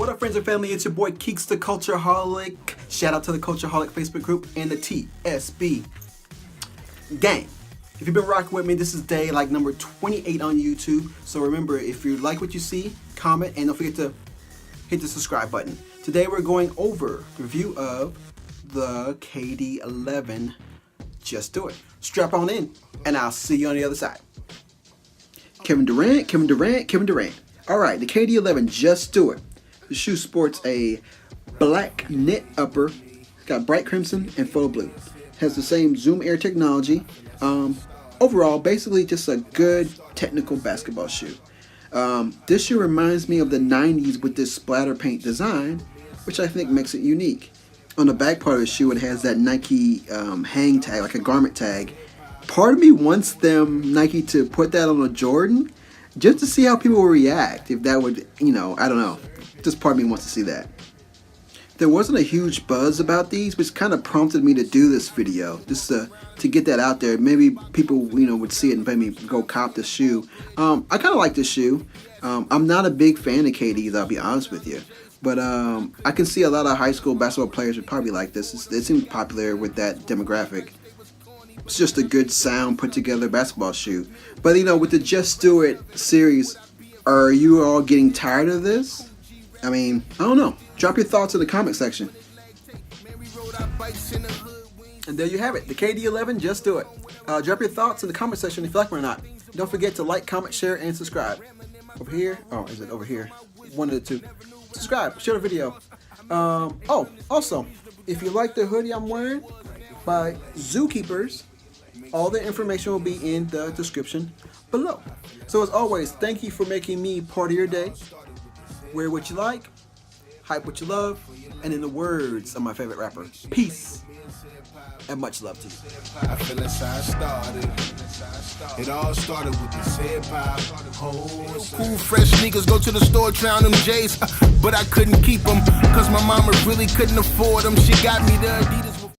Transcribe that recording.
What up, friends and family? It's your boy Keeks the Cultureholic. Shout out to the Cultureholic Facebook group and the TSB gang. If you've been rocking with me, this is day like number 28 on YouTube. So remember, if you like what you see, comment, and don't forget to hit the subscribe button. Today we're going over review of the KD11 Just Do It. Strap on in, and I'll see you on the other side. Kevin Durant. Alright, the KD11 Just Do It. The shoe sports a black knit upper, got bright crimson and photo blue. Has the same Zoom Air technology. Overall, basically just a good technical basketball shoe. This shoe reminds me of the 90s with this splatter paint design, which I think makes it unique. On the back part of the shoe, it has that Nike hang tag, like a garment tag. Part of me wants Nike to put that on a Jordan, just to see how people will react. If that would, I don't know. Just part of me wants to see that. There wasn't a huge buzz about these, which kind of prompted me to do this video, just to get that out there. Maybe people, would see it and maybe go cop the shoe. I kind of like this shoe. I'm not a big fan of KDs, I'll be honest with you. But I can see a lot of high school basketball players would probably like this. It seems popular with that demographic. It's just a good sound put together basketball shoe. But with the Just Do It series, are you all getting tired of this? I mean, I don't know. Drop your thoughts in the comment section. And there you have it, the KD11 Just Do It. Drop your thoughts in the comment section if you like them or not. Don't forget to like, comment, share, and subscribe. Over here, oh, is it over here? One of the two. Subscribe, share the video. Oh, also, if you like the hoodie I'm wearing by Zookeepers, all the information will be in the description below. So as always, thank you for making me part of your day. Wear what you like, hype what you love, and in the words of my favorite rapper, peace and much love to you. I feel inside started. It all started with this hip-hop. Cool, fresh sneakers, go to the store, try on them J's, but I couldn't keep them, cause my mama really couldn't afford them. She got me the Adidas.